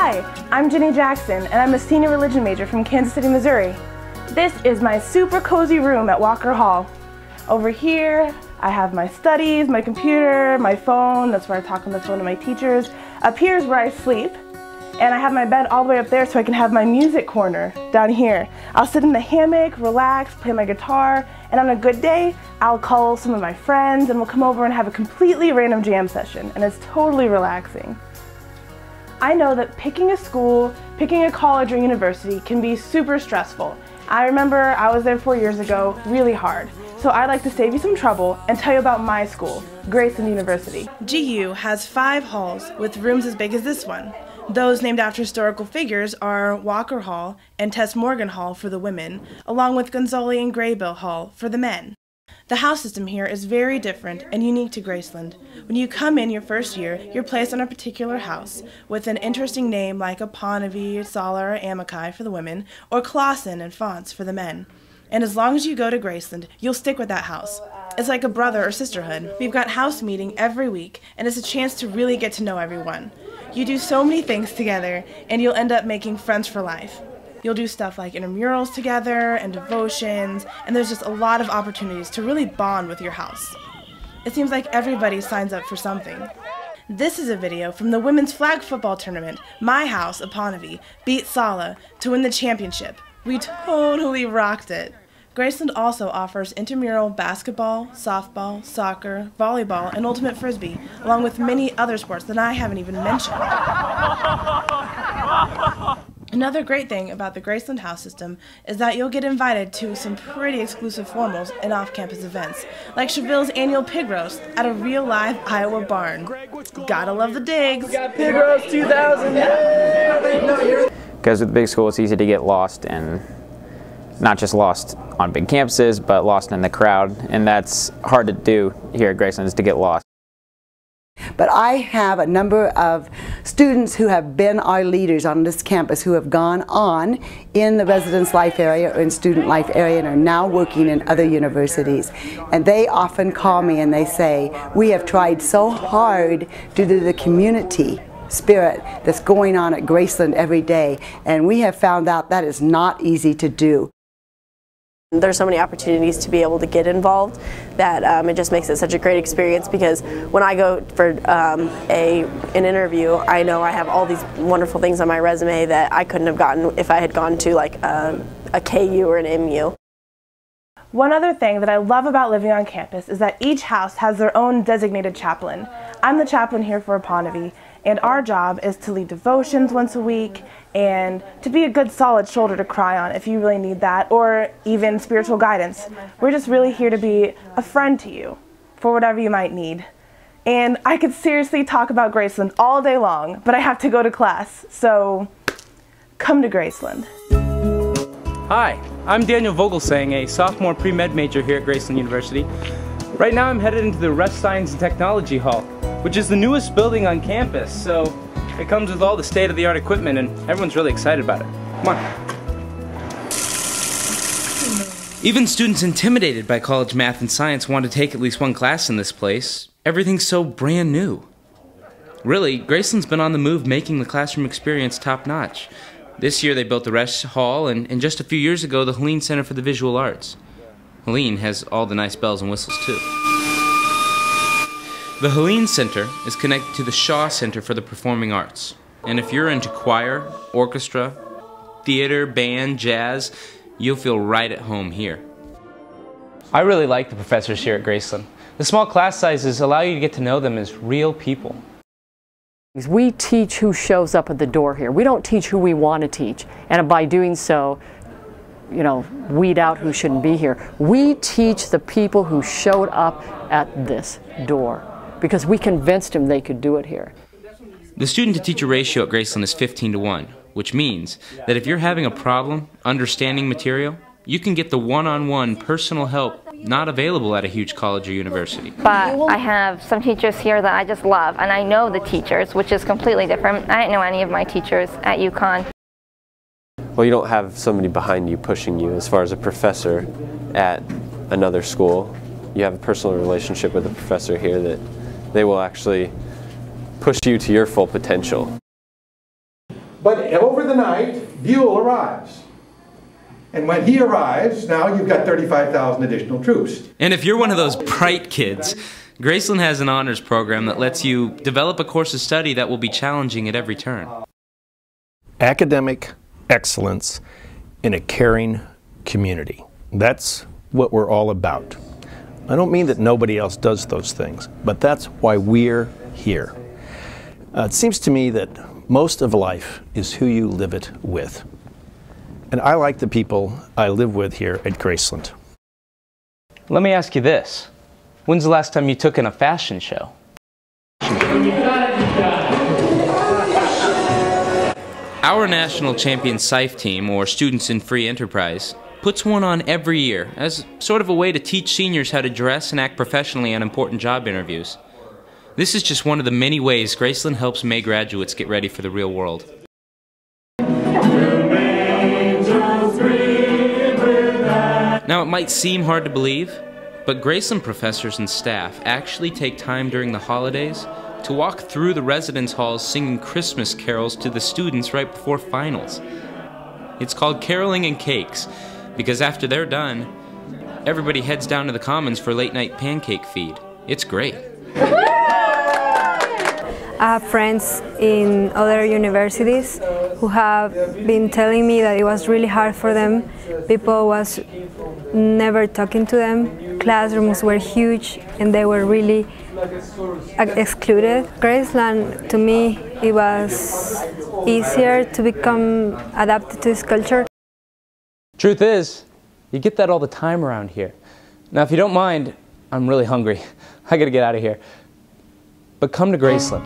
Hi, I'm Jenny Jackson, and I'm a senior religion major from Kansas City, Missouri. This is my super cozy room at Walker Hall. Over here, I have my studies, my computer, my phone. That's where I talk on the phone to my teachers. Up here is where I sleep. And I have my bed all the way up there so I can have my music corner down here. I'll sit in the hammock, relax, play my guitar, and on a good day, I'll call some of my friends and we'll come over and have a completely random jam session, and it's totally relaxing. I know that picking a school, picking a college or university can be super stressful. I remember I was there 4 years ago, really hard. So I'd like to save you some trouble and tell you about my school, Graceland University. GU has 5 halls with rooms as big as this one. Those named after historical figures are Walker Hall and Tess Morgan Hall for the women, along with Gonzalez and Graybill Hall for the men. The house system here is very different and unique to Graceland. When you come in your first year, you're placed on a particular house with an interesting name like Aponavi, Sala, or Amakai for the women, or Clausen and Fonts for the men. And as long as you go to Graceland, you'll stick with that house. It's like a brother or sisterhood. We've got house meeting every week, and it's a chance to really get to know everyone. You do so many things together, and you'll end up making friends for life. You'll do stuff like intramurals together and devotions, and there's just a lot of opportunities to really bond with your house. It seems like everybody signs up for something. This is a video from the women's flag football tournament. My house, Aponavi, beat Sala to win the championship. We totally rocked it. Graceland also offers intramural basketball, softball, soccer, volleyball, and ultimate Frisbee, along with many other sports that I haven't even mentioned. Another great thing about the Graceland house system is that you'll get invited to some pretty exclusive formals and off-campus events, like Cheville's annual pig roast at a real live Iowa barn. Gotta love the digs! We got pig roast 2000! Because with the big school, it's easy to get lost, and not just lost on big campuses, but lost in the crowd, and that's hard to do here at Graceland, is to get lost. But I have a number of students who have been our leaders on this campus who have gone on in the residence life area or in student life area and are now working in other universities. And they often call me and they say, we have tried so hard due to the community spirit that's going on at Graceland every day, and we have found out that is not easy to do. There's so many opportunities to be able to get involved that it just makes it such a great experience, because when I go for an interview, I know I have all these wonderful things on my resume that I couldn't have gotten if I had gone to like a KU or an MU. One other thing that I love about living on campus is that each house has their own designated chaplain. I'm the chaplain here for Aponavi, and our job is to lead devotions once a week and to be a good solid shoulder to cry on if you really need that, or even spiritual guidance. We're just really here to be a friend to you for whatever you might need. And I could seriously talk about Graceland all day long, but I have to go to class, so come to Graceland. Hi, I'm Daniel Vogelsang, a sophomore pre-med major here at Graceland University. Right now I'm headed into the Rest Science and Technology Hall, which is the newest building on campus, so it comes with all the state-of-the-art equipment and everyone's really excited about it. Come on. Even students intimidated by college math and science want to take at least one class in this place. Everything's so brand new. Really, Graceland's been on the move, making the classroom experience top-notch. This year they built the Rest Hall, and just a few years ago the Helene Center for the Visual Arts. Helene has all the nice bells and whistles too. The Helene Center is connected to the Shaw Center for the Performing Arts. And if you're into choir, orchestra, theater, band, jazz, you'll feel right at home here. I really like the professors here at Graceland. The small class sizes allow you to get to know them as real people. We teach who shows up at the door here. We don't teach who we want to teach. And by doing so, weed out who shouldn't be here. We teach the people who showed up at this door, because we convinced them they could do it here. The student-to-teacher ratio at Graceland is 15:1, which means that if you're having a problem understanding material, you can get the one-on-one personal help not available at a huge college or university. But I have some teachers here that I just love, and I know the teachers, which is completely different. I didn't know any of my teachers at UConn. Well, you don't have somebody behind you pushing you as far as a professor at another school. You have a personal relationship with a professor here that they will actually push you to your full potential. But over the night, Buell arrives. And when he arrives, now you've got 35,000 additional troops. And if you're one of those bright kids, Graceland has an honors program that lets you develop a course of study that will be challenging at every turn. Academic excellence in a caring community. That's what we're all about. I don't mean that nobody else does those things, but that's why we're here. It seems to me that most of life is who you live it with. And I like the people I live with here at Graceland. Let me ask you this. When's the last time you took in a fashion show? Our national champion SIFE team, or Students in Free Enterprise, puts one on every year as sort of a way to teach seniors how to dress and act professionally on important job interviews. This is just one of the many ways Graceland helps May graduates get ready for the real world. Now, it might seem hard to believe, but Graceland professors and staff actually take time during the holidays to walk through the residence halls singing Christmas carols to the students right before finals. It's called Caroling and Cakes, because after they're done, everybody heads down to the Commons for a late-night pancake feed. It's great. I have friends in other universities who have been telling me that it was really hard for them. People was never talking to them. Classrooms were huge and they were really excluded. Graceland, to me, it was easier to become adapted to this culture. Truth is, you get that all the time around here. Now, if you don't mind, I'm really hungry. I gotta get out of here. But come to Graceland.